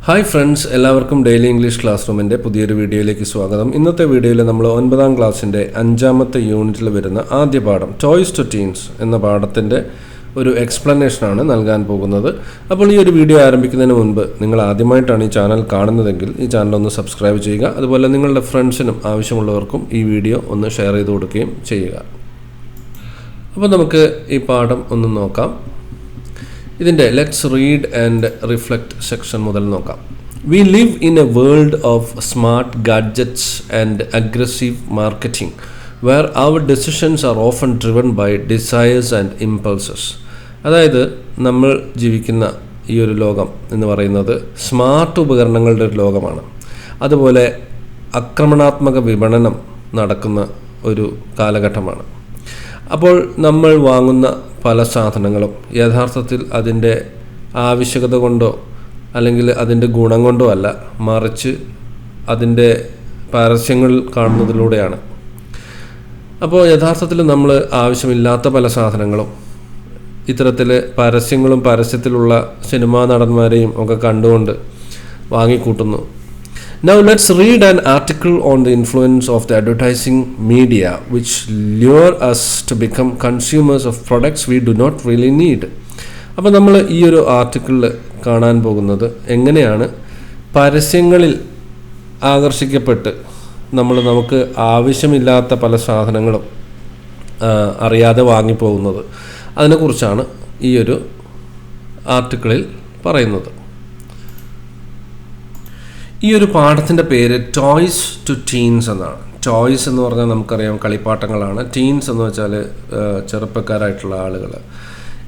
Hi friends, എല്ലാവർക്കും daily English class റൂമിൻ്റെ പുതിയൊരു വീഡിയോയിലേക്ക് സ്വാഗതം. ഇന്നത്തെ വീഡിയോയിൽ നമ്മൾ 9ാം ക്ലാസ്സിൻ്റെ 5ാമത്തെ യൂണിറ്റിൽ വരുന്ന ആദ്യ പാഠം ടോയ്സ് ടു ടീൻസ് എന്ന പാഠത്തിൻ്റെ ഒരു എക്സ്പ്ലനേഷനാണ് നൽകാൻ പോകുന്നത്. അപ്പോൾ ഈ ഒരു വീഡിയോ ആരംഭിക്കുന്നതിന് മുൻപ് നിങ്ങൾ ആദ്യമായിട്ടാണ് ഈ ചാനൽ കാണുന്നതെങ്കിൽ ഈ ചാനൽ ഒന്ന് സബ്സ്ക്രൈബ് ചെയ്യുക. അതുപോലെ നിങ്ങളുടെ ഫ്രണ്ട്സിനും ആവശ്യമുള്ളവർക്കും ഈ വീഡിയോ ഒന്ന് ഷെയർ ചെയ്ത് കൊടുക്കുകയും ചെയ്യുക. അപ്പോൾ നമുക്ക് ഈ പാഠം ഒന്ന് നോക്കാം. ഇതിൻ്റെ let's read and reflect section മുതൽ നോക്കാം. We live in a world of smart gadgets and aggressive marketing where our decisions are often driven by desires and impulses. അതായത് നമ്മൾ ജീവിക്കുന്ന ഈ ഒരു ലോകം എന്ന് പറയുന്നത് സ്മാർട്ട് ഉപകരണങ്ങളുടെ ഒരു ലോകമാണ്. അതുപോലെ ആക്രമണാത്മക വിപണനം നടക്കുന്ന ഒരു കാലഘട്ടമാണ്. അപ്പോൾ നമ്മൾ വാങ്ങുന്ന പല സാധനങ്ങളും യഥാർത്ഥത്തിൽ അതിൻ്റെ ആവശ്യകത കൊണ്ടോ അല്ലെങ്കിൽ അതിൻ്റെ ഗുണം കൊണ്ടോ അല്ല, മറിച്ച് അതിൻ്റെ പരസ്യങ്ങൾ കാണുന്നതിലൂടെയാണ്. അപ്പോൾ യഥാർത്ഥത്തിൽ നമ്മൾ ആവശ്യമില്ലാത്ത പല സാധനങ്ങളും ഇത്തരത്തിൽ പരസ്യങ്ങളും പരസ്യത്തിലുള്ള സിനിമാ നടന്മാരെയും ഒക്കെ കണ്ടുകൊണ്ട് വാങ്ങിക്കൂട്ടുന്നു. Now let's read an article on the influence of the advertising media which lure us to become consumers of products we do not really need. അപ്പോൾ നമ്മൾ ഈ ഒരു ആർട്ടിക്കിളിൽ കാണാൻ പോകുന്നത് എങ്ങനെയാണ് പരസ്യങ്ങളിൽ ആകർഷിക്കപ്പെട്ട് നമുക്ക് ആവശ്യമില്ലാത്ത പല സാധനങ്ങളും അറിയാതെ വാങ്ങിപ്പോകുന്നത്. അതിനെക്കുറിച്ചാണ് ഈ ഒരു ആർട്ടിക്കിളിൽ പറയുന്നത്. ഈ ഒരു പാഠത്തിൻ്റെ പേര് ടോയ്സ് ടു ടീൻസ് എന്നാണ്. ടോയ്സ് എന്ന് പറഞ്ഞാൽ നമുക്കറിയാം കളിപ്പാട്ടങ്ങളാണ്. ടീൻസ് എന്ന് വെച്ചാൽ ചെറുപ്പക്കാരായിട്ടുള്ള ആളുകൾ.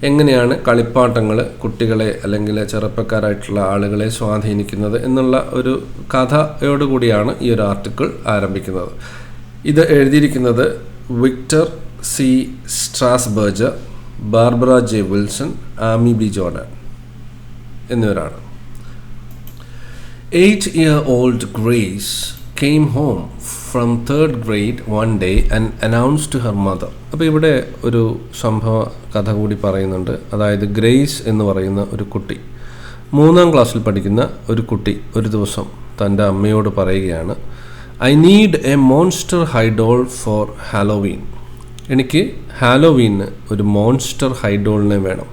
എങ്ങനെയാണ് കളിപ്പാട്ടങ്ങൾ കുട്ടികളെ അല്ലെങ്കിൽ ചെറുപ്പക്കാരായിട്ടുള്ള ആളുകളെ സ്വാധീനിക്കുന്നത് എന്നുള്ള ഒരു കഥയോടുകൂടിയാണ് ഈ ഒരു ആർട്ടിക്കിൾ ആരംഭിക്കുന്നത്. ഇത് എഴുതിയിരിക്കുന്നത് Victor C Strasburger, Barbara J Wilson, Amy B Jordan എന്നിവരാണ്. 8-year-old Grace came home from 3rd grade one day and announced to her mother. അപ്പോൾ ഇവിടെ ഒരു സംഭവ കഥ കൂടി പറയുന്നുണ്ട്. അതായത് ഗ്രേസ് എന്ന് പറയുന്ന ഒരു കുട്ടി, 3ാം ക്ലാസ്സിൽ പഠിക്കുന്ന ഒരു കുട്ടി ഒരു ദിവസം തൻ്റെ അമ്മയോട് പറയുകയാണ്, I need a monster high doll for Halloween. എനിക്ക് ഹാലോവീന് ഒരു മോൺസ്റ്റർ ഹൈഡോളിനെ വേണം.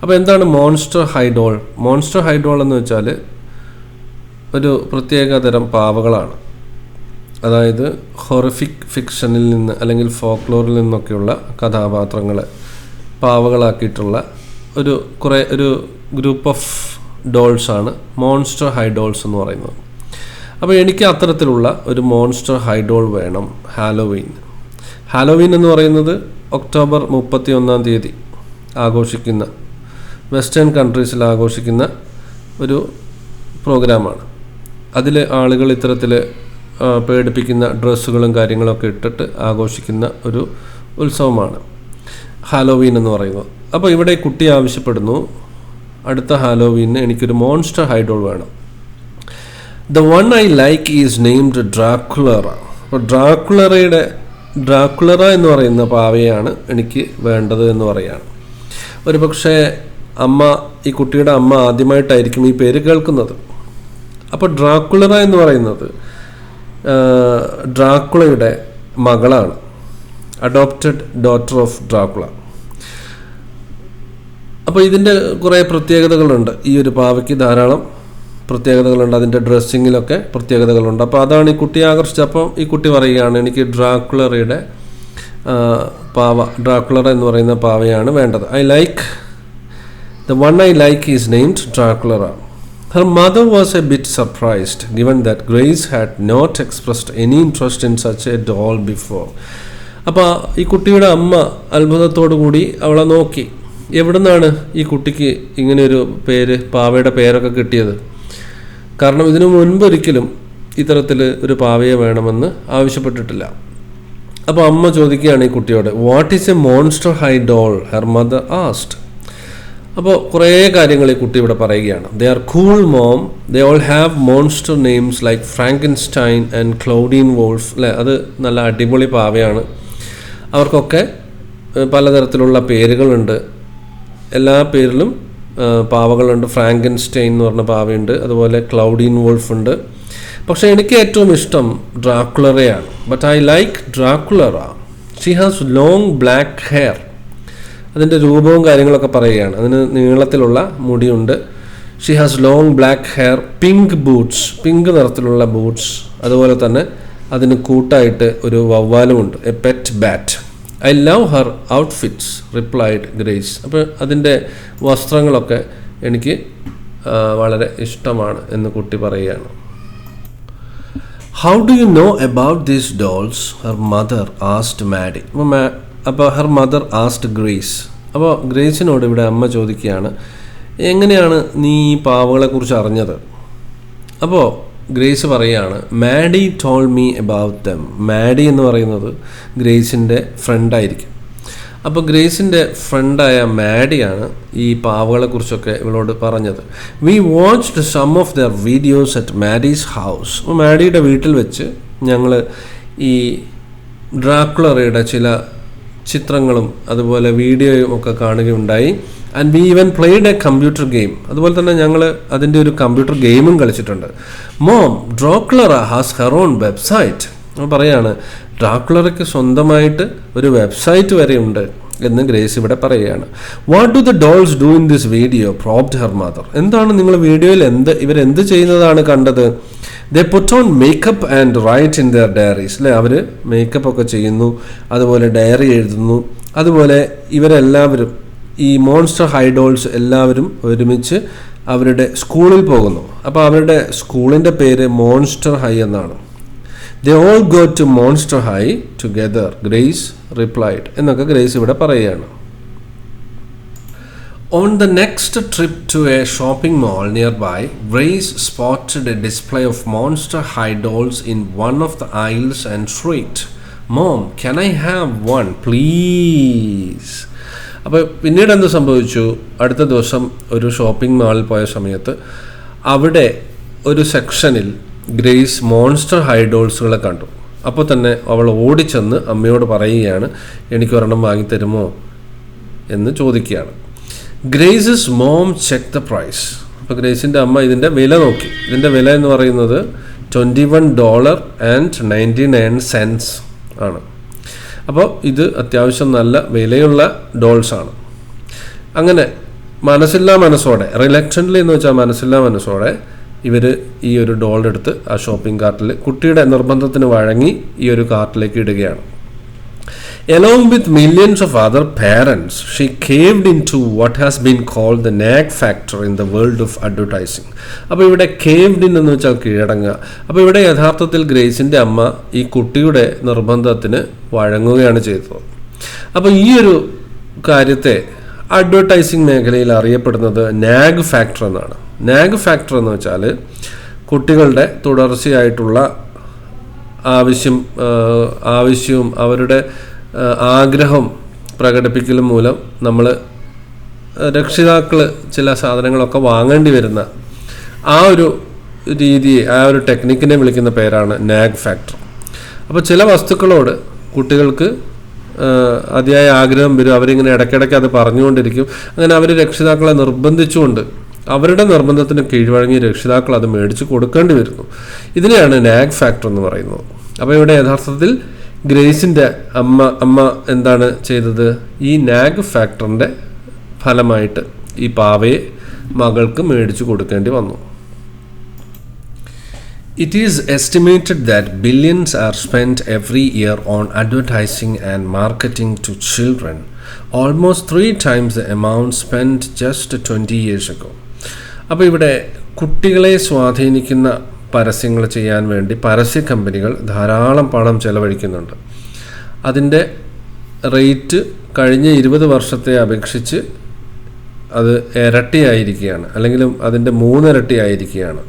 അപ്പോൾ എന്താണ് മോൺസ്റ്റർ ഹൈഡോൾ? മോൺസ്റ്റർ ഹൈഡോൾ എന്ന് വെച്ചാൽ ഒരു പ്രത്യേകതരം പാവകളാണ്. അതായത് ഹൊറിഫിക് ഫിക്ഷനിൽ നിന്ന് അല്ലെങ്കിൽ ഫോക്ലോറിൽ നിന്നൊക്കെയുള്ള കഥാപാത്രങ്ങളെ പാവകളാക്കിയിട്ടുള്ള ഒരു ഗ്രൂപ്പ് ഓഫ് ഡോൾസാണ് മോൺസ്റ്റർ ഹൈഡോൾസ് എന്ന് പറയുന്നത്. അപ്പോൾ എനിക്ക് അത്തരത്തിലുള്ള ഒരു മോൺസ്റ്റർ ഹൈഡോൾ വേണം ഹാലോവീൻ. ഹാലോവീൻ എന്ന് പറയുന്നത് ഒക്ടോബർ 31 ആഘോഷിക്കുന്ന, വെസ്റ്റേൺ കൺട്രീസിൽ ആഘോഷിക്കുന്ന ഒരു പ്രോഗ്രാമാണ്. അതിൽ ആളുകൾ ഇത്തരത്തിൽ പേടിപ്പിക്കുന്ന ഡ്രസ്സുകളും കാര്യങ്ങളൊക്കെ ഇട്ടിട്ട് ആഘോഷിക്കുന്ന ഒരു ഉത്സവമാണ് ഹാലോവീൻ എന്ന് പറയുന്നത്. അപ്പോൾ ഇവിടെ കുട്ടി ആവശ്യപ്പെടുന്നു, അടുത്ത ഹാലോവീന് എനിക്കൊരു മോൺസ്റ്റർ ഹൈഡോൾ വേണം. The one I like is named Draculaura. അപ്പോൾ ഡ്രാക്കുളറ എന്ന് പറയുന്ന പാവയാണ് എനിക്ക് വേണ്ടത് എന്ന് പറയുകയാണ്. ഒരു പക്ഷേ ഈ കുട്ടിയുടെ അമ്മ ആദ്യമായിട്ടായിരിക്കും ഈ പേര് കേൾക്കുന്നത്. അപ്പോൾ ഡ്രാക്കുളറ എന്ന് പറയുന്നത് ഡ്രാക്കുളയുടെ മകളാണ്, അഡോപ്റ്റഡ് ഡോട്ടർ ഓഫ് ഡ്രാക്കുള. അപ്പോൾ ഇതിൻ്റെ കുറേ പ്രത്യേകതകളുണ്ട്. ഈ ഒരു പാവയ്ക്ക് ധാരാളം പ്രത്യേകതകളുണ്ട്. അതിൻ്റെ ഡ്രസ്സിങ്ങിലൊക്കെ പ്രത്യേകതകളുണ്ട്. അപ്പോൾ അതാണ് ഈ കുട്ടിയെ ആകർഷിച്ചത്. അപ്പോൾ ഈ കുട്ടി പറയുകയാണ്, എനിക്ക് ഡ്രാക്കുളറയുടെ ഡ്രാക്കുളറ എന്ന് പറയുന്ന പാവയാണ് വേണ്ടത്. The one I like is named Dracula. Her mother was a bit surprised given that Grace had not expressed any interest in such a doll before. അപ്പോൾ ഈ കുട്ടിയുടെ അമ്മ അത്ഭുതത്തോടു കൂടി അവളെ നോക്കി. എവിടെ നിന്നാണ് ഈ കുട്ടിക്ക് ഇങ്ങനെയൊരു പാവയുടെ പേരൊക്കെ കിട്ടിയത്? കാരണം ഇതിനു മുൻപൊരിക്കലും ഇത്തരത്തിൽ ഒരു പാവയെ വേണമെന്ന് ആവശ്യപ്പെട്ടിട്ടില്ല. അപ്പോൾ അമ്മ ചോദിക്കുകയാണ് ഈ കുട്ടിയോട്, what is a monster high doll? Her mother asked. അപ്പോൾ കുറേ കാര്യങ്ങൾ ഈ കുട്ടി ഇവിടെ പറയുകയാണ്. They are cool mom, they all have monster names like Frankenstein and Clawdeen Wolf. അല്ലേ, അത് നല്ല അടിപൊളി പാവയാണ്. അവർക്കൊക്കെ പലതരത്തിലുള്ള പേരുകളുണ്ട്. എല്ലാ പേരിലും പാവകളുണ്ട്. ഫ്രാങ്കൻസ്റ്റൈൻ എന്ന് പറഞ്ഞ പാവയുണ്ട്, അതുപോലെ ക്ലൗഡീൻ വോൾഫ് ഉണ്ട്. പക്ഷേ എനിക്ക് ഏറ്റവും ഇഷ്ടം ഡ്രാക്കുളറയാണ്. But I like Draculaura. She has long black hair. അതിൻ്റെ രൂപവും കാര്യങ്ങളൊക്കെ പറയുകയാണ്. അതിന് നീളത്തിലുള്ള മുടിയുണ്ട്. She has long black hair, pink boots, pink നിറത്തിലുള്ള ബൂട്ട്സ്, അതുപോലെ തന്നെ അതിന് കൂട്ടായിട്ട് ഒരു വവ്വാലുമുണ്ട്, a pet bat. I love her outfits replied Grace. അപ്പോൾ അതിൻ്റെ വസ്ത്രങ്ങളൊക്കെ എനിക്ക് വളരെ ഇഷ്ടമാണ് എന്ന് കുട്ടി പറയുകയാണ്. How do you know about these dolls her mother asked Maddie. അപ്പോൾ ഹർ മദർ ആസ്ക്ഡ് ഗ്രേസ്. അപ്പോൾ ഗ്രേസിനോട് ഇവിടെ അമ്മ ചോദിക്കുകയാണ്, എങ്ങനെയാണ് നീ ഈ പാവകളെക്കുറിച്ച് അറിഞ്ഞത്? അപ്പോൾ ഗ്രേസ് പറയുകയാണ്, Maddie told me about them. Maddie എന്ന് പറയുന്നത് ഗ്രേസിൻ്റെ ഫ്രണ്ടായിരിക്കും. അപ്പോൾ ഗ്രേസിൻ്റെ ഫ്രണ്ടായ മാഡിയാണ് ഈ പാവകളെക്കുറിച്ചൊക്കെ ഇവളോട് പറഞ്ഞത്. We watched some of their videos at Maddie's house. അപ്പോൾ മാഡിയുടെ വീട്ടിൽ വെച്ച് ഞങ്ങൾ ഈ ഡ്രാക്കുളറയുടെ ചില ചിത്രങ്ങളും അതുപോലെ വീഡിയോയും ഒക്കെ കാണുകയുണ്ടായി. And we even played a computer game. അതുപോലെ തന്നെ ഞങ്ങൾ അതിൻ്റെ ഒരു കമ്പ്യൂട്ടർ ഗെയിമും കളിച്ചിട്ടുണ്ട്. Mom, Draculaura has her own website. പറയാണ്, ഡ്രാക്കുളറയ്ക്ക് സ്വന്തമായിട്ട് ഒരു വെബ്സൈറ്റ് വരെ ഉണ്ട് എന്ന് ഗ്രേസ് ഇവിടെ പറയുകയാണ്. What do the dolls do in this video probed her mother. എന്താണ് നിങ്ങൾ വീഡിയോയിൽ ഇവരെന്ത് ചെയ്യുന്നതാണ് കണ്ടത്? They put on makeup and write in their diaries. അല്ലേ, അവർ മേക്കപ്പ് ഒക്കെ ചെയ്യുന്നു, അതുപോലെ ഡയറി എഴുതുന്നു. അതുപോലെ ഇവരെല്ലാവരും ഈ മോൺസ്റ്റർ ഹൈ ഡോൾസ് എല്ലാവരും ഒരുമിച്ച് അവരുടെ സ്കൂളിൽ പോകുന്നു. അപ്പോൾ അവരുടെ സ്കൂളിൻ്റെ പേര് മോൺസ്റ്റർ ഹൈ എന്നാണ്. They all go to Monster High together, Grace replied എന്നൊക്കെ ഗ്രേസ് ഇവിടെ പറയുകയാണ്. On the next trip to a shopping mall nearby, Grace spotted a display of Monster High dolls in one of the aisles and shrieked, "Mom, can I have one, please?" അപ്പോൾ പിന്നീട് എന്ത് സംഭവിച്ചു? അടുത്ത ദിവസം ഒരു shopping മാളിൽ പോയ സമയത്ത് അവിടെ ഒരു സെക്ഷനിൽ ഗ്രേസ് മോൺസ്റ്റർ ഹൈ ഡോൾസുകളെ കണ്ടു. അപ്പോൾ തന്നെ അവൾ ഓടിച്ചെന്ന് അമ്മയോട് പറയുകയാണ്, എനിക്കൊരെണ്ണം വാങ്ങിത്തരുമോ എന്ന് ചോദിക്കുകയാണ്. Grace's mom check the price. അപ്പോൾ ഗ്രേസിൻ്റെ അമ്മ ഇതിൻ്റെ വില നോക്കി. ഇതിൻ്റെ വില എന്ന് പറയുന്നത് $21.99 ആണ്. അപ്പോൾ ഇത് അത്യാവശ്യം നല്ല വിലയുള്ള ഡോൾസാണ്. അങ്ങനെ മനസ്സില്ലാ മനസ്സോടെ, റിലക്റ്റൻ്റ്ലി എന്ന് വെച്ചാൽ മനസ്സില്ലാ മനസ്സോടെ ഇവർ ഈ ഒരു ഡോൾ എടുത്ത് ആ ഷോപ്പിംഗ് കാർട്ടിൽ കുട്ടിയുടെ നിർബന്ധത്തിന് വഴങ്ങി ഈ ഒരു കാർട്ടിലേക്ക് ഇടുകയാണ്. Along with millions of other parents, she caved into what has been called the nag factor in the world of advertising. അപ്പോൾ ഇവിടെ caved in എന്ന് വെച്ചാൽ കീഴടങ്ങുക. അപ്പോൾ ഇവിടെ യഥാർത്ഥത്തിൽ ഗ്രേസിൻ്റെ അമ്മ ഈ കുട്ടിയുടെ നിർബന്ധത്തിന് വഴങ്ങുകയാണ് ചെയ്തത്. അപ്പോൾ ഈ ഒരു കാര്യത്തെ അഡ്വർടൈസിങ് മേഖലയിൽ അറിയപ്പെടുന്നത് നാഗ് ഫാക്ടർ എന്നാണ്. നാഗ് ഫാക്ടർ എന്ന് വെച്ചാൽ കുട്ടികളുടെ തുടർച്ചയായിട്ടുള്ള ആവശ്യവും അവരുടെ ആഗ്രഹം പ്രകടിപ്പിക്കലും മൂലം നമ്മൾ രക്ഷിതാക്കൾ ചില സാധനങ്ങളൊക്കെ വാങ്ങേണ്ടി വരുന്ന ആ ഒരു രീതിയെ, ആ ഒരു ടെക്നിക്കിനെ വിളിക്കുന്ന പേരാണ് നാഗ് ഫാക്ടർ. അപ്പോൾ ചില വസ്തുക്കളോട് കുട്ടികൾക്ക് അതിയായ ആഗ്രഹം വരും. അവരിങ്ങനെ ഇടയ്ക്കിടയ്ക്ക് അത് പറഞ്ഞുകൊണ്ടിരിക്കും. അങ്ങനെ അവർ രക്ഷിതാക്കളെ നിർബന്ധിച്ചുകൊണ്ട് അവരുടെ നിർബന്ധത്തിന് കീഴ്വഴങ്ങി രക്ഷിതാക്കൾ അത് മേടിച്ച് കൊടുക്കേണ്ടി വരുന്നു. ഇതിനെയാണ് നാഗ് ഫാക്ടർ എന്ന് പറയുന്നത്. അപ്പോൾ ഇവിടെ യഥാർത്ഥത്തിൽ ഗ്രേസിൻ്റെ അമ്മ എന്താണ് ചെയ്തത്? ഈ നാഗ് ഫാക്ടറിൻ്റെ ഫലമായിട്ട് ഈ പാവയെ മകൾക്ക് മേടിച്ചു കൊടുക്കേണ്ടി വന്നു. It is estimated that billions are spent every year on advertising and marketing to children, almost 3 times the amount spent just 20 years ago. അപ്പോൾ ഇവിടെ കുട്ടികളെ സ്വാധീനിക്കുന്ന പരസ്യങ്ങൾ ചെയ്യാൻ വേണ്ടി പരസ്യ കമ്പനികൾ ധാരാളം പണം ചെലവഴിക്കുന്നുണ്ട്. അതിൻ്റെ റേറ്റ് കഴിഞ്ഞ 20 വർഷത്തെ അപേക്ഷിച്ച് അത് ഇരട്ടിയായിരിക്കുകയാണ്, അല്ലെങ്കിൽ അതിൻ്റെ 3 ഇരട്ടിയായിരിക്കുകയാണ്.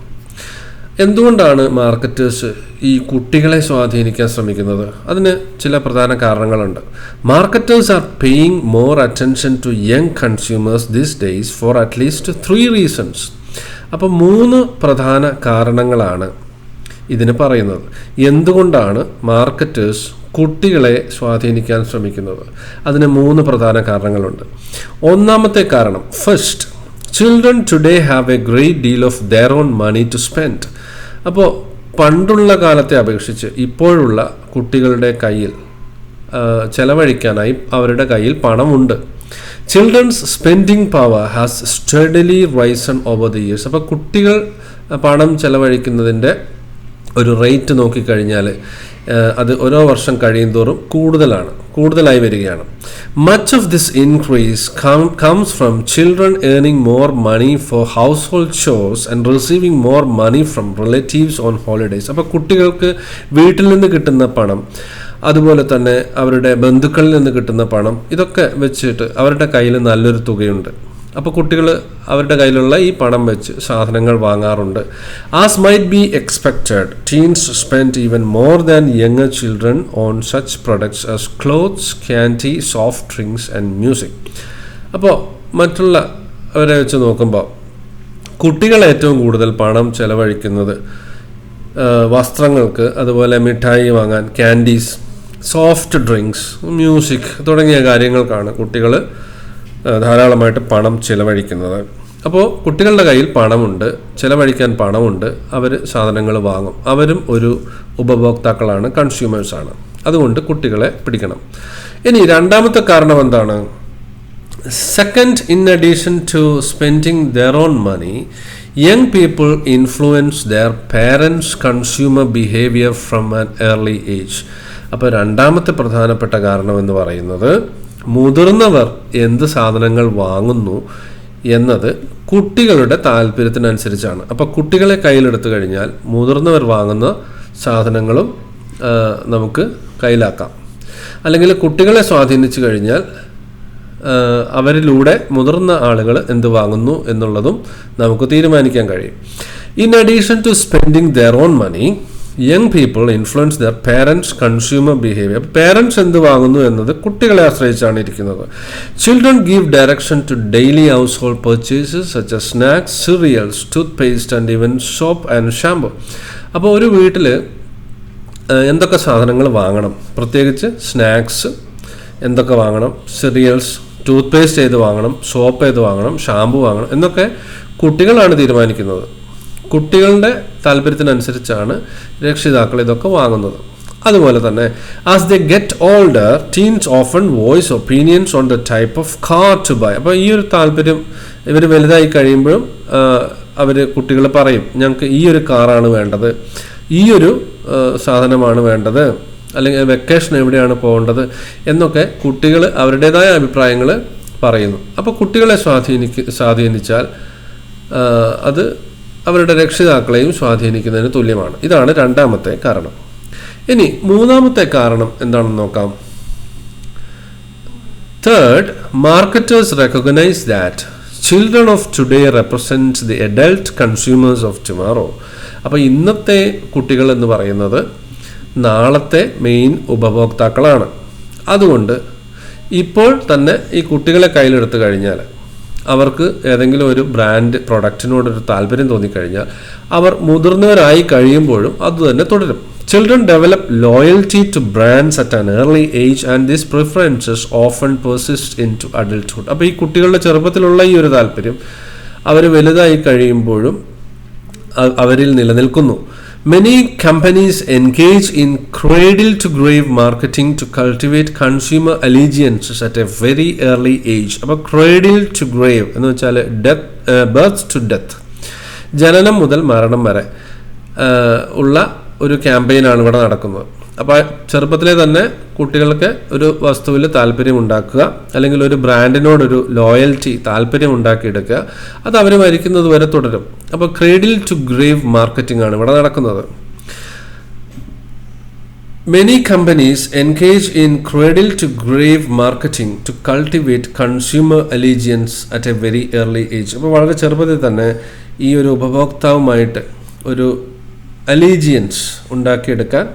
എന്തുകൊണ്ടാണ് മാർക്കറ്റേഴ്സ് ഈ കുട്ടികളെ സ്വാധീനിക്കാൻ ശ്രമിക്കുന്നത്? അതിന് ചില പ്രധാന കാരണങ്ങളുണ്ട്. Marketers are paying more attention to young consumers these days for at least 3 reasons. അപ്പോൾ 3 പ്രധാന കാരണങ്ങളാണ് ഇതിന് പറയുന്നത്. എന്തുകൊണ്ടാണ് മാർക്കറ്റേഴ്സ് കുട്ടികളെ സ്വാധീനിക്കാൻ ശ്രമിക്കുന്നത്? അതിന് 3 പ്രധാന കാരണങ്ങളുണ്ട്. ഒന്നാമത്തെ കാരണം, first, children today have a great deal of their own money to spend. അപ്പോൾ പണ്ടുള്ള കാലത്തെ അപേക്ഷിച്ച് ഇപ്പോഴുള്ള കുട്ടികളുടെ കയ്യിൽ ചെലവഴിക്കാനായി അവരുടെ കയ്യിൽ പണമുണ്ട്. Children's spending power has steadily Raisan over the years. അപ്പോൾ കുട്ടികൾ പണം ചെലവഴിക്കുന്നതിൻ്റെ ഒരു റേറ്റ് നോക്കിക്കഴിഞ്ഞാൽ അത് ഓരോ വർഷം കഴിയുന്തോറും കൂടുതലായി വരികയാണ്. Much of this increase comes from children earning more money for household ഷോസ് and receiving more money from relatives on holidays. അപ്പോൾ കുട്ടികൾക്ക് വീട്ടിൽ നിന്ന് കിട്ടുന്ന പണം, അതുപോലെ തന്നെ അവരുടെ ബന്ധുക്കളിൽ നിന്ന് കിട്ടുന്ന പണം, ഇതൊക്കെ വെച്ചിട്ട് അവരുടെ കയ്യിൽ നല്ലൊരു തുകയുണ്ട്. അപ്പോൾ കുട്ടികൾ അവരുടെ കയ്യിലുള്ള ഈ പണം വെച്ച് സാധനങ്ങൾ വാങ്ങാറുണ്ട്. As might be expected, teens spend even more than younger children on such products as clothes, candy, soft drinks and music. അപ്പോൾ മറ്റുള്ളവരെ വെച്ച് നോക്കുമ്പോൾ കുട്ടികൾ ഏറ്റവും കൂടുതൽ പണം ചെലവഴിക്കുന്നത് വസ്ത്രങ്ങൾക്ക്, അതുപോലെ മിഠായി വാങ്ങാൻ, ക്യാൻഡീസ്, സോഫ്റ്റ് ഡ്രിങ്ക്സ്, മ്യൂസിക് തുടങ്ങിയ കാര്യങ്ങൾക്കാണ് കുട്ടികൾ ധാരാളമായിട്ട് പണം ചിലവഴിക്കുന്നത്. അപ്പോൾ കുട്ടികളുടെ കയ്യിൽ പണമുണ്ട്, ചിലവഴിക്കാൻ പണമുണ്ട്, അവർ സാധനങ്ങൾ വാങ്ങും. അവരും ഒരു ഉപഭോക്താക്കളാണ്, കൺസ്യൂമേഴ്സാണ്. അതുകൊണ്ട് കുട്ടികളെ പിടിക്കണം. ഇനി രണ്ടാമത്തെ കാരണം എന്താണ്? Second, in addition to spending their own money, young people influence their parents consumer behaviour from an early age. അപ്പോൾ രണ്ടാമത്തെ പ്രധാനപ്പെട്ട കാരണം എന്ന് പറയുന്നത് മുതിർന്നവർ എന്ത് സാധനങ്ങൾ വാങ്ങുന്നു എന്നത് കുട്ടികളുടെ താല്പര്യത്തിനനുസരിച്ചാണ്. അപ്പോൾ കുട്ടികളെ കയ്യിലെടുത്തു കഴിഞ്ഞാൽ മുതിർന്നവർ വാങ്ങുന്ന സാധനങ്ങളും നമുക്ക് കയ്യിലാക്കാം. അല്ലെങ്കിൽ കുട്ടികളെ സ്വാധീനിച്ചു കഴിഞ്ഞാൽ അവരിലൂടെ മുതിർന്ന ആളുകൾ എന്ത് വാങ്ങുന്നു എന്നുള്ളതും നമുക്ക് തീരുമാനിക്കാൻ കഴിയും. In addition to spending their own money, young people influence their parents consumer behaviour. Parents എന്ത് വാങ്ങുന്നു എന്നത് കുട്ടികളെ ആശ്രയിച്ചാണ് ഇരിക്കുന്നത്. Children give direction to daily household purchases such as snacks, cereals, toothpaste and even soap and shampoo. അപ്പോൾ ഒരു വീട്ടിൽ എന്തൊക്കെ സാധനങ്ങൾ വാങ്ങണം, പ്രത്യേകിച്ച് സ്നാക്സ് എന്തൊക്കെ വാങ്ങണം, സിറിയൽസ്, ടൂത്ത് പേസ്റ്റ് ഏത് വാങ്ങണം, സോപ്പ് ഏത് വാങ്ങണം, ഷാമ്പു വാങ്ങണം എന്നൊക്കെ കുട്ടികളാണ് തീരുമാനിക്കുന്നത്. കുട്ടികളുടെ താല്പര്യത്തിനനുസരിച്ചാണ് രക്ഷിതാക്കൾ ഇതൊക്കെ വാങ്ങുന്നത്. അതുപോലെ തന്നെ as they get older, teens often voice opinions on the type of car to buy. അപ്പോൾ ഈ ഒരു താല്പര്യം ഇവർ വലുതായി കഴിയുമ്പോഴും കുട്ടികൾ പറയും, ഞങ്ങൾക്ക് ഈ ഒരു കാറാണ് വേണ്ടത്, ഈ ഒരു സാധനമാണ് വേണ്ടത്, അല്ലെങ്കിൽ വെക്കേഷൻ എവിടെയാണ് പോകേണ്ടത് എന്നൊക്കെ കുട്ടികൾ അവരുടേതായ അഭിപ്രായങ്ങൾ പറയുന്നു. അപ്പോൾ കുട്ടികളെ സ്വാധീനിച്ചാൽ അത് അവരുടെ രക്ഷിതാക്കളെയും സ്വാധീനിക്കുന്നതിന് തുല്യമാണ്. ഇതാണ് രണ്ടാമത്തെ കാരണം. ഇനി മൂന്നാമത്തെ കാരണം എന്താണെന്ന് നോക്കാം. Third, marketers recognise that children of today represents the adult consumers of tomorrow. അപ്പോൾ ഇന്നത്തെ കുട്ടികൾ എന്ന് പറയുന്നത് നാളത്തെ മെയിൻ ഉപഭോക്താക്കളാണ്. അതുകൊണ്ട് ഇപ്പോൾ തന്നെ ഈ കുട്ടികളെ കയ്യിലെടുത്തു കഴിഞ്ഞാൽ അവർക്ക് ഏതെങ്കിലും ഒരു ബ്രാൻഡ് പ്രൊഡക്റ്റിനോടൊരു താല്പര്യം തോന്നിക്കഴിഞ്ഞാൽ അവർ മുതിർന്നവരായി കഴിയുമ്പോഴും അതുതന്നെ തുടരും. Children develop loyalty to brands at an early age and these preferences often persist into adulthood. അപ്പോൾ ഈ കുട്ടികളുടെ ചെറുപ്പത്തിലുള്ള ഈ ഒരു താല്പര്യം അവർ വലുതായി കഴിയുമ്പോഴും അവരിൽ നിലനിൽക്കുന്നു. Many companies engage in cradle-to-grave marketing to cultivate consumer allegiances at a very early age. അപ്പോൾ cradle-to-grave എന്ന് വെച്ചാൽ birth to death, ജനനം മുതൽ മരണം വരെ ഉള്ള ഒരു ക്യാമ്പയിനാണ് ഇവിടെ നടക്കുന്നത്. അപ്പോൾ ചെറുപ്പത്തിലെ തന്നെ കുട്ടികൾക്ക് ഒരു വസ്തുവിൽ താല്പര്യം ഉണ്ടാക്കുക, അല്ലെങ്കിൽ ഒരു ബ്രാൻഡിനോടൊരു ലോയൽറ്റി താല്പര്യം ഉണ്ടാക്കിയെടുക്കുക, അത് അവർ മരിക്കുന്നത് വരെ തുടരും. അപ്പോൾ ക്രേഡിൽ ടു ഗ്രേവ് മാർക്കറ്റിംഗ് ആണ് ഇവിടെ നടക്കുന്നത്. Many companies engage in cradle to grave marketing to cultivate consumer allegiance at a very early age. അപ്പോൾ വളരെ ചെറുപ്പത്തിൽ തന്നെ ഈ ഒരു ഉപഭോക്താവുമായിട്ട് ഒരു അലീജിയൻസ് ഉണ്ടാക്കിയെടുക്കാൻ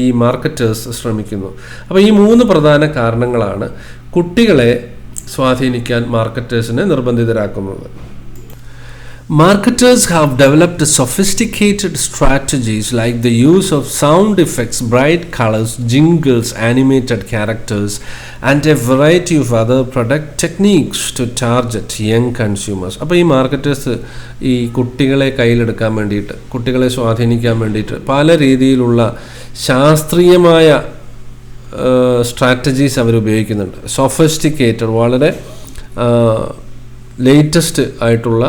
ഈ മാർക്കറ്റേഴ്സ് ശ്രമിക്കുന്നു. അപ്പോൾ ഈ മൂന്ന് പ്രധാന കാരണങ്ങളാണ് കുട്ടികളെ സ്വാധീനിക്കാൻ മാർക്കറ്റേഴ്സിനെ നിർബന്ധിതരാക്കുന്നത്. Marketers have developed sophisticated strategies like the use of sound effects, bright colors, jingles, animated characters, and a variety of other product techniques to target young consumers. അപ്പോൾ ഈ മാർക്കറ്റേഴ്സ് ഈ കുട്ടികളെ കയ്യിലെടുക്കാൻ വേണ്ടിയിട്ട്, കുട്ടികളെ സ്വാധീനിക്കാൻ വേണ്ടിയിട്ട് പല രീതിയിലുള്ള ശാസ്ത്രീയമായ സ്ട്രാറ്റജീസ് അവർ ഉപയോഗിക്കുന്നുണ്ട്. സൊഫിസ്റ്റിക്കേറ്റഡ്, വളരെ ലേറ്റസ്റ്റ് ആയിട്ടുള്ള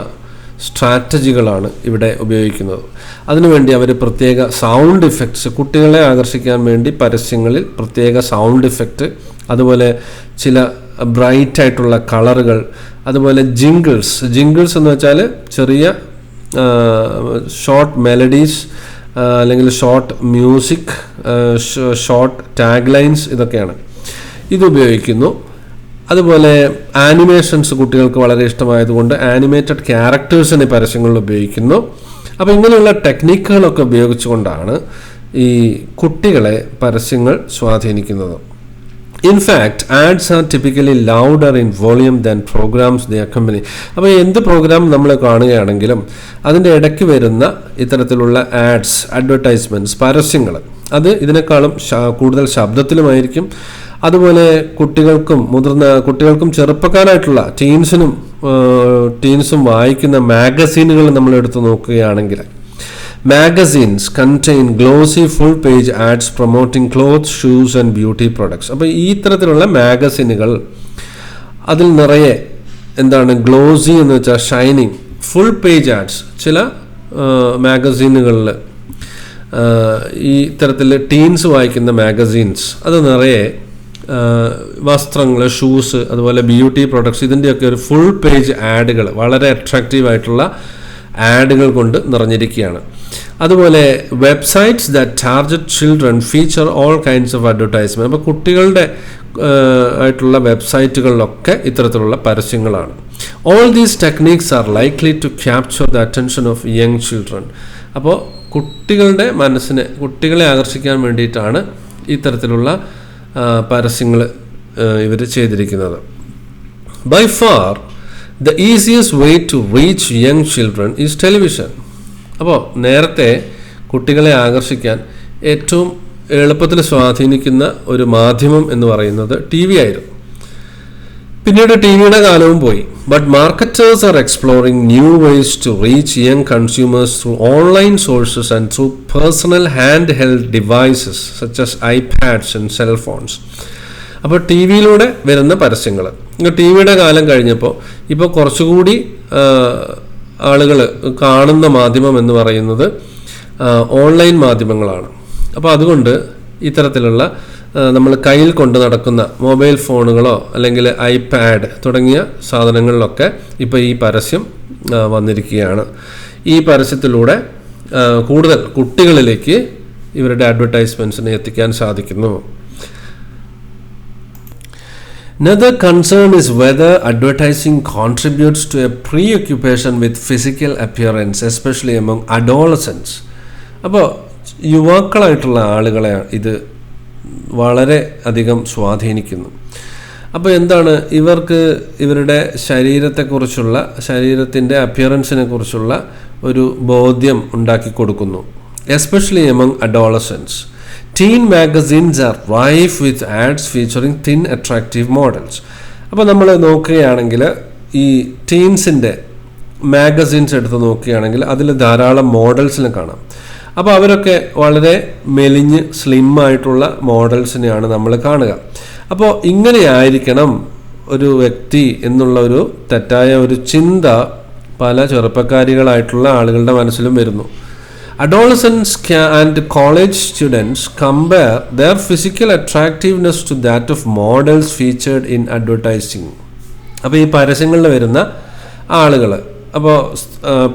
സ്ട്രാറ്റജികളാണ് ഇവിടെ ഉപയോഗിക്കുന്നത്. അതിനുവേണ്ടി അവർ പ്രത്യേക സൗണ്ട് ഇഫക്ട്സ്, കുട്ടികളെ ആകർഷിക്കാൻ വേണ്ടി പരസ്യങ്ങളിൽ പ്രത്യേക സൗണ്ട് ഇഫക്റ്റ്, അതുപോലെ ചില ബ്രൈറ്റ് ആയിട്ടുള്ള കളറുകൾ, അതുപോലെ ജിംഗിൾസ് എന്ന് വെച്ചാൽ ചെറിയ ഷോർട്ട് മെലഡീസ് അല്ലെങ്കിൽ short music, short tag lines, ഇതൊക്കെയാണ് ഇത് ഉപയോഗിക്കുന്നു. അതുപോലെ ആനിമേഷൻസ് കുട്ടികൾക്ക് വളരെ ഇഷ്ടമായതുകൊണ്ട് ആനിമേറ്റഡ് ക്യാരക്ടേഴ്സിനെ പരസ്യങ്ങളിൽ ഉപയോഗിക്കുന്നു. അപ്പോൾ ഇങ്ങനെയുള്ള ടെക്നിക്കുകളൊക്കെ ഉപയോഗിച്ചുകൊണ്ടാണ് ഈ കുട്ടികളെ പരസ്യങ്ങൾ സ്വാധീനിക്കുന്നത്. In fact, ads are typically louder in volume than programs they accompany. അപ്പോൾ എന്ത് പ്രോഗ്രാം നമ്മൾ കാണുകയാണെങ്കിലും അതിൻ്റെ ഇടയ്ക്ക് വരുന്ന ഇത്തരത്തിലുള്ള ആഡ്സ്, അഡ്വർടൈസ്മെൻറ്റ്സ്, പരസ്യങ്ങൾ, അത് ഇതിനേക്കാളും കൂടുതൽ ശബ്ദത്തിലുമായിരിക്കും. അതുപോലെ കുട്ടികൾക്കും ചെറുപ്പക്കാരായിട്ടുള്ള ടീൻസും വായിക്കുന്ന മാഗസീനുകൾ നമ്മൾ എടുത്ത് നോക്കുകയാണെങ്കിൽ, magazines contain glossy full page ads promoting clothes, shoes and beauty products. അപ്പോൾ ഈ തരത്തിലുള്ള മാഗസിനുകൾ അതിൽ നിറയെ എന്താണ് ഗ്ലോസി എന്ന് വെച്ചാൽ ഷൈനിങ്, ഫുൾ പേജ് ആഡ്സ്. ചില മാഗസീനുകളിൽ ഈ തരത്തിൽ ടീൻസ് വായിക്കുന്ന മാഗസീൻസ് അത് നിറയെ വസ്ത്രങ്ങൾ, ഷൂസ്, അതുപോലെ ബ്യൂട്ടി പ്രൊഡക്ട്സ്, ഇതിൻ്റെയൊക്കെ ഒരു ഫുൾ പേജ് ആഡുകൾ, വളരെ അട്രാക്റ്റീവായിട്ടുള്ള ആഡുകൾ കൊണ്ട് നിറഞ്ഞിരിക്കുകയാണ്. അതുപോലെ websites that target children feature all kinds of advertisement. അപ്പോൾ കുട്ടികളുടെ ആയിട്ടുള്ള വെബ്സൈറ്റുകളിലൊക്കെ ഇത്തരത്തിലുള്ള പരസ്യങ്ങളാണ്. All these techniques are likely to capture the attention of young children. അപ്പോൾ കുട്ടികളെ ആകർഷിക്കാൻ വേണ്ടിയിട്ടാണ് ഇത്തരത്തിലുള്ള പരസ്യങ്ങൾ ഇവർ ചെയ്തിരിക്കുന്നത്. By far the easiest way to reach young children is television. അപ്പോൾ നേരത്തെ കുട്ടികളെ ആകർഷിക്കാൻ ഏറ്റവും എളുപ്പത്തിൽ സ്വാധീനിക്കുന്ന ഒരു മാധ്യമം എന്ന് പറയുന്നത് ടി വി ആയിരുന്നു. പിന്നീട് ടി വിയുടെ കാലവും പോയി. But marketers are exploring new ways to reach young consumers through online sources and through personal handheld devices such as iPads and cellphones. അപ്പോൾ ടി വിയിലൂടെ വരുന്ന പരസ്യങ്ങൾ, ടി വിയുടെ കാലം കഴിഞ്ഞപ്പോൾ ഇപ്പോൾ കുറച്ചുകൂടി ആളുകൾ കാണുന്ന മാധ്യമം എന്ന് പറയുന്നത് ഓൺലൈൻ മാധ്യമങ്ങളാണ്. അപ്പോൾ അതുകൊണ്ട് ഇത്തരത്തിലുള്ള നമ്മൾ കയ്യിൽ കൊണ്ട് നടക്കുന്ന മൊബൈൽ ഫോണുകളോ അല്ലെങ്കിൽ ഐപാഡ് തുടങ്ങിയ സാധനങ്ങളിലൊക്കെ ഇപ്പോൾ ഈ പരസ്യം വന്നിരിക്കുകയാണ്. ഈ പരസ്യത്തിലൂടെ കൂടുതൽ കുട്ടികളിലേക്ക് ഇവരുടെ അഡ്വർടൈസ്മെൻറ്റ്സിനെ എത്തിക്കാൻ സാധിക്കുന്നു. Another concern is whether advertising contributes to a preoccupation with physical appearance, especially among adolescents. അപ്പോൾ യുവാക്കളായിട്ടുള്ള ആളുകളെ ഇത് വളരെ അധികം സ്വാധീനിക്കുന്നു. അപ്പോൾ എന്താണ്, ഇവർക്ക് ഇവരുടെ ശരീരത്തിൻ്റെ അപ്പിയറൻസിനെ കുറിച്ചുള്ള ഒരു ബോധ്യം ഉണ്ടാക്കി കൊടുക്കുന്നു. Especially among adolescents. Teen magazines are rife with ads featuring thin attractive models. അപ്പോൾ നമ്മൾ നോക്കുകയാണെങ്കിൽ ഈ ടീൻസിൻ്റെ മാഗസിൻസ് എടുത്ത് നോക്കുകയാണെങ്കിൽ അതിൽ ധാരാളം മോഡൽസിനെ കാണാം. അപ്പോൾ അവരൊക്കെ വളരെ മെലിഞ്ഞ് സ്ലിം ആയിട്ടുള്ള മോഡൽസിനെയാണ് നമ്മൾ കാണുക. അപ്പോൾ ഇങ്ങനെയായിരിക്കണം ഒരു വ്യക്തി എന്നുള്ള ഒരു തെറ്റായ ഒരു ചിന്ത പല ചെറുപ്പക്കാരികളായിട്ടുള്ള ആളുകളുടെ മനസ്സിലും വരുന്നു. Adolescents and college students compare their physical attractiveness to that of models featured in advertising. അപ്പോൾ ഈ പരസ്യങ്ങളിൽ വരുന്ന ആളുകൾ, അപ്പോൾ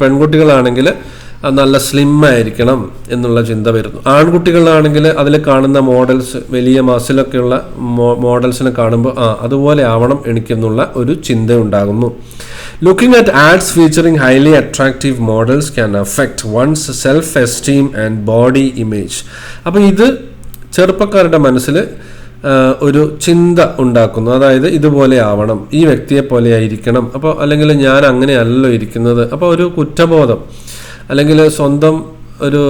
പെൺകുട്ടികളാണെങ്കിൽ നല്ല സ്ലിം ആയിരിക്കണം എന്നുള്ള ചിന്ത വരുന്നു. ആൺകുട്ടികളാണെങ്കിൽ അതിൽ കാണുന്ന മോഡൽസ് വലിയ മസിലൊക്കെയുള്ള മോഡൽസിനെ കാണുമ്പോൾ അതുപോലെ ആവണം എനിക്കെന്നുള്ള ഒരു ചിന്ത ഉണ്ടാകുന്നു. Looking at ads featuring highly attractive models can affect one's self-esteem and body image. അപ്പോൾ ഇത് ചെറുപ്പക്കാരുടെ മനസ്സിൽ ഒരു ചിന്ത ഉണ്ടാക്കുന്നു. അതായത് ഇതുപോലെ ആവണം, ഈ വ്യക്തിയെ പോലെ ആയിരിക്കണം, അപ്പോൾ അല്ലെങ്കിൽ ഞാൻ അങ്ങനെയല്ലോ ഇരിക്കുന്നത്, അപ്പോൾ ഒരു കുറ്റബോധം അല്ലെങ്കിൽ സ്വന്തം ഒരു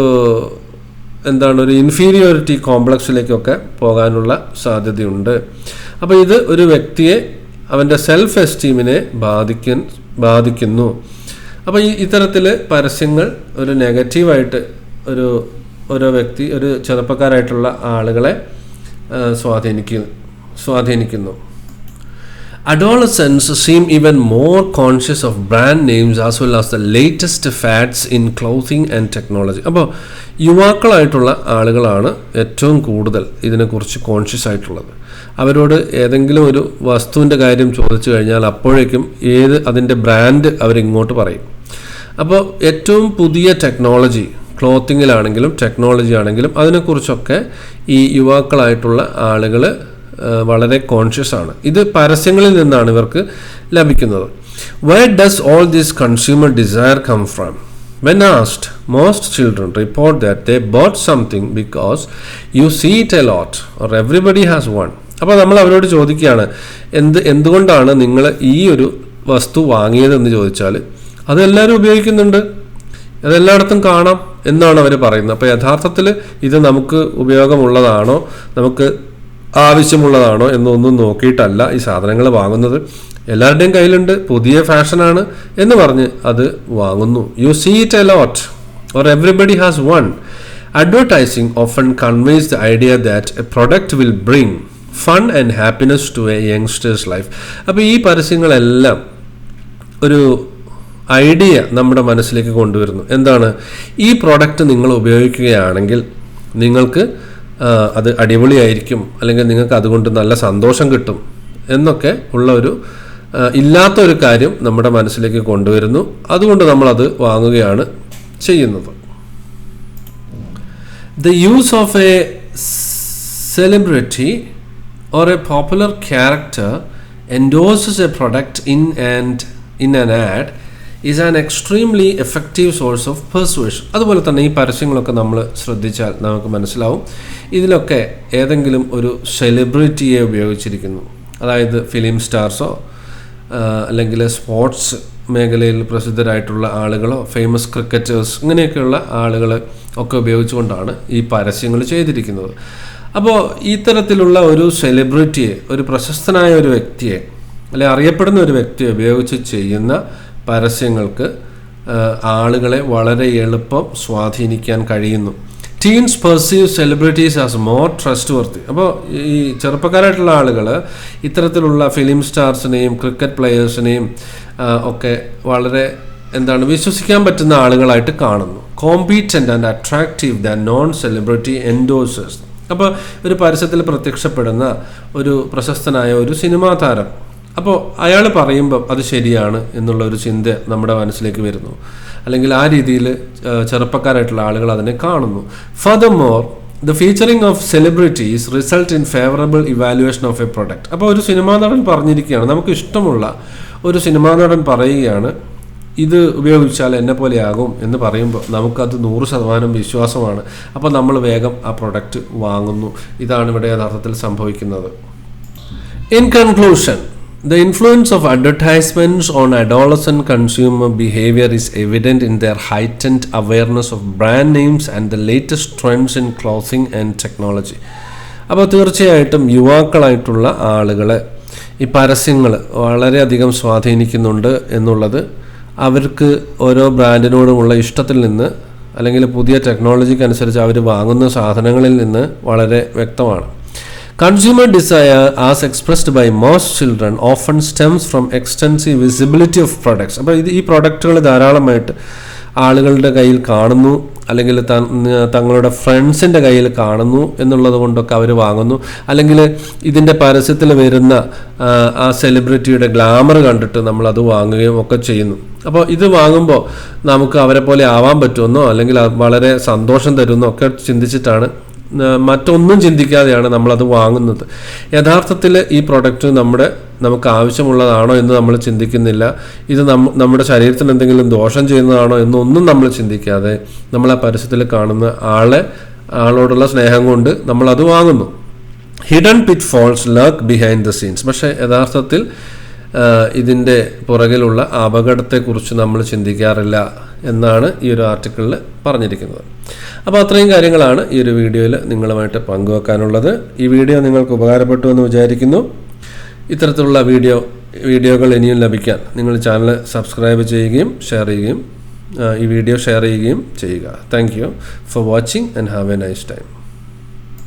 ഒരു ഇൻഫീരിയോറിറ്റി കോംപ്ലക്സിലേക്കൊക്കെ പോകാനുള്ള സാധ്യതയുണ്ട്. അപ്പോൾ ഇത് ഒരു വ്യക്തിയെ അവൻ്റെ സെൽഫ് എസ്റ്റീമിനെ ബാധിക്കുന്നു. അപ്പോൾ ഇത്തരത്തിൽ പരസ്യങ്ങൾ ഒരു നെഗറ്റീവായിട്ട് ഓരോ വ്യക്തി, ഒരു ചെറുപ്പക്കാരായിട്ടുള്ള ആളുകളെ സ്വാധീനിക്കുന്നു. Adolescents seem even more conscious of brand names as well as the latest fads in clothing and technology. അപ്പോൾ യുവാക്കളായിട്ടുള്ള ആളുകളാണ് ഏറ്റവും കൂടുതൽ ഇതിനെക്കുറിച്ച് കോൺഷ്യസ് ആയിട്ടുള്ളത്. അവരോട് ഏതെങ്കിലും ഒരു വസ്തുവിൻ്റെ കാര്യം ചോദിച്ചു കഴിഞ്ഞാൽ അപ്പോഴേക്കും അതിൻ്റെ ബ്രാൻഡ് അവരിങ്ങോട്ട് പറയും. അപ്പോൾ ഏറ്റവും പുതിയ ടെക്നോളജി, ക്ലോത്തിങ്ങിലാണെങ്കിലും ടെക്നോളജി ആണെങ്കിലും അതിനെക്കുറിച്ചൊക്കെ ഈ യുവാക്കളായിട്ടുള്ള ആളുകൾ വളരെ കോൺഷ്യസ് ആണ്. ഇത് പരസ്യങ്ങളിൽ നിന്നാണ് ഇവർക്ക് ലഭിക്കുന്നത്. Where does all this consumer desire come from? When asked, most children report that they bought something because you see it a lot or everybody has one. അപ്പോൾ നമ്മൾ അവരോട് ചോദിക്കുകയാണ്, എന്തുകൊണ്ടാണ് നിങ്ങൾ ഈ ഒരു വസ്തു വാങ്ങിയതെന്ന് ചോദിച്ചാൽ അതെല്ലാവരും ഉപയോഗിക്കുന്നുണ്ട്, അതെല്ലായിടത്തും കാണാം എന്നാണ് അവർ പറയുന്നത്. അപ്പോൾ യഥാർത്ഥത്തിൽ ഇത് നമുക്ക് ഉപയോഗമുള്ളതാണോ, നമുക്ക് ആവശ്യമുള്ളതാണോ എന്നൊന്നും നോക്കിയിട്ടല്ല ഈ സാധനങ്ങൾ വാങ്ങുന്നത്. എല്ലാവരുടെയും കയ്യിലുണ്ട്, പുതിയ ഫാഷനാണ് എന്ന് പറഞ്ഞ് അത് വാങ്ങുന്നു. You see it a lot or everybody has one. Advertising often conveys the idea that a product will bring fun and happiness to a youngster's life. അപ്പോൾ ഈ പരസ്യങ്ങളെല്ലാം ഒരു ഐഡിയ നമ്മുടെ മനസ്സിലേക്ക് കൊണ്ടുവരുന്നു. എന്താണ്? ഈ പ്രോഡക്റ്റ് നിങ്ങൾ ഉപയോഗിക്കുകയാണെങ്കിൽ നിങ്ങൾക്ക് അത് അടിപൊളിയായിരിക്കും, അല്ലെങ്കിൽ നിങ്ങൾക്ക് അതുകൊണ്ട് നല്ല സന്തോഷം കിട്ടും എന്നൊക്കെ ഉള്ള ഇല്ലാത്തൊരു കാര്യം നമ്മുടെ മനസ്സിലേക്ക് കൊണ്ടുവരുന്നു. അതുകൊണ്ട് നമ്മളത് വാങ്ങുകയാണ് ചെയ്യുന്നത്. The use of a celebrity or a popular character endorses a product in an ad is an extremely effective source of persuasion. അതുപോലെ തന്നെ ഈ പരസ്യങ്ങളൊക്കെ നമ്മൾ ശ്രദ്ധിച്ചാൽ നമുക്ക് മനസ്സിലാവും, ഇതിലൊക്കെ ഏതെങ്കിലും ഒരു സെലിബ്രിറ്റിയെ ഉപയോഗിച്ചിരിക്കുന്നു. അതായത് ഫിലിം സ്റ്റാർസോ അല്ലെങ്കിൽ സ്പോർട്സ് മേഖലയിൽ പ്രസിദ്ധരായിട്ടുള്ള ആളുകളോ ഫേമസ് ക്രിക്കറ്റേഴ്സ് ഇങ്ങനെയൊക്കെയുള്ള ആളുകൾ ഒക്കെ ഉപയോഗിച്ചുകൊണ്ടാണ് ഈ പരസ്യങ്ങൾ ചെയ്തിരിക്കുന്നത്. അപ്പോൾ ഇത്തരത്തിലുള്ള ഒരു സെലിബ്രിറ്റിയെ, ഒരു പ്രശസ്തനായ ഒരു വ്യക്തിയെ അല്ലെങ്കിൽ അറിയപ്പെടുന്ന ഒരു വ്യക്തിയെ ഉപയോഗിച്ച് ചെയ്യുന്ന പരസ്യങ്ങൾക്ക് ആളുകളെ വളരെ എളുപ്പം സ്വാധീനിക്കാൻ കഴിയുന്നു. Teens perceive celebrities as more trustworthy. അപ്പോൾ ഈ ചെറുപ്പക്കാരായിട്ടുള്ള ആളുകൾ ഇത്തരത്തിലുള്ള ഫിലിം സ്റ്റാർസിനെയും ക്രിക്കറ്റ് പ്ലെയേഴ്സിനെയും ഒക്കെ വളരെ വിശ്വസിക്കാൻ പറ്റുന്ന ആളുകളായിട്ട് കാണുന്നു. Competent and attractive than non celebrity endorsers. അപ്പോൾ ഒരു പരസ്യത്തിൽ പ്രത്യക്ഷപ്പെടുന്ന ഒരു പ്രശസ്തനായ ഒരു സിനിമാ താരം, അപ്പോൾ അയാൾ പറയുമ്പോൾ അത് ശരിയാണ് എന്നുള്ള ഒരു ചിന്ത നമ്മുടെ മനസ്സിലേക്ക് വരുന്നു, അല്ലെങ്കിൽ ആ രീതിയിൽ ചെറുപ്പക്കാരായിട്ടുള്ള ആളുകൾ അതിനെ കാണുന്നു. Furthermore the featuring of celebrities result in favourable evaluation of a product. അപ്പോൾ ഒരു സിനിമാ നടൻ പറഞ്ഞിരിക്കുകയാണ്, നമുക്ക് ഇഷ്ടമുള്ള ഒരു സിനിമാ നടൻ പറയുകയാണ് ഇത് ഉപയോഗിച്ചാൽ എന്നെ പോലെയാകും എന്ന് പറയുമ്പോൾ നമുക്കത് 100% വിശ്വാസമാണ്. അപ്പോൾ നമ്മൾ വേഗം ആ പ്രൊഡക്റ്റ് വാങ്ങുന്നു. ഇതാണ് ഇവിടെ യഥാർത്ഥത്തിൽ സംഭവിക്കുന്നത്. In conclusion, the influence of advertisements on adolescent consumer behavior is evident in their heightened awareness of brand names and the latest trends in clothing and technology. അപ്പോൾ തീർച്ചയായിട്ടും യുവാക്കളായിട്ടുള്ള ആളുകളെ ഈ പരസ്യങ്ങൾ വളരെയധികം സ്വാധീനിക്കുന്നുണ്ട് എന്നുള്ളത് അവർക്ക് ഓരോ ബ്രാൻഡിനോടുമുള്ള ഇഷ്ടത്തിൽ നിന്ന്, അല്ലെങ്കിൽ പുതിയ ടെക്നോളജിക്ക് അനുസരിച്ച് അവർ വാങ്ങുന്ന സാധനങ്ങളിൽ നിന്ന് വളരെ വ്യക്തമാണ്. Consumer desire, as expressed by most children, often stems from extensive visibility of products. അപ്പോൾ ഈ പ്രോഡക്റ്റുകൾ ധാരാളമായിട്ട് ആളുകളുടെ കയ്യിൽ കാണുന്നു, അല്ലെങ്കിൽ തങ്ങളുടെ ഫ്രണ്ട്സിൻ്റെ കയ്യിൽ കാണുന്നു എന്നുള്ളത് കൊണ്ടൊക്കെ അവർ വാങ്ങുന്നു. അല്ലെങ്കിൽ ഇതിൻ്റെ പരസ്യത്തിൽ വരുന്ന ആ സെലിബ്രിറ്റിയുടെ ഗ്ലാമർ കണ്ടിട്ട് നമ്മളത് വാങ്ങുകയും ഒക്കെ ചെയ്യുന്നു. അപ്പോൾ ഇത് വാങ്ങുമ്പോൾ നമുക്ക് അവരെ പോലെ ആവാൻ പറ്റുമെന്നോ അല്ലെങ്കിൽ വളരെ സന്തോഷം തരുമെന്നോ ഒക്കെ ചിന്തിച്ചിട്ടാണ്, മറ്റൊന്നും ചിന്തിക്കാതെയാണ് നമ്മളത് വാങ്ങുന്നത്. യഥാർത്ഥത്തിൽ ഈ പ്രൊഡക്റ്റ് നമുക്ക് ആവശ്യമുള്ളതാണോ എന്ന് നമ്മൾ ചിന്തിക്കുന്നില്ല. ഇത് നമ്മുടെ ശരീരത്തിന് എന്തെങ്കിലും ദോഷം ചെയ്യുന്നതാണോ എന്നൊന്നും നമ്മൾ ചിന്തിക്കാതെ നമ്മൾ ആ പരസ്യത്തിൽ കാണുന്ന ആളോടുള്ള സ്നേഹം കൊണ്ട് നമ്മളത് വാങ്ങുന്നു. Hidden pitfalls lurk behind the scenes. പക്ഷേ യഥാർത്ഥത്തിൽ ഇതിൻ്റെ പുറകിലുള്ള അപകടത്തെക്കുറിച്ച് നമ്മൾ ചിന്തിക്കാറില്ല എന്നാണ് ഈ ഒരു ആർട്ടിക്കിളിൽ പറഞ്ഞിരിക്കുന്നത്. അപ്പോൾ അത്രയും കാര്യങ്ങളാണ് ഈ ഒരു വീഡിയോയിൽ നിങ്ങളുമായിട്ട് പങ്കുവെക്കാനുള്ളത്. ഈ വീഡിയോ നിങ്ങൾക്ക് ഉപകാരപ്പെട്ടു എന്ന് വിചാരിക്കുന്നു. ഇത്തരത്തിലുള്ള വീഡിയോകൾ ഇനിയും ലഭിക്കാൻ നിങ്ങൾ ചാനൽ സബ്സ്ക്രൈബ് ചെയ്യുകയും ഈ വീഡിയോ ഷെയർ ചെയ്യുകയും ചെയ്യുക. Thank you for watching and have A nice time.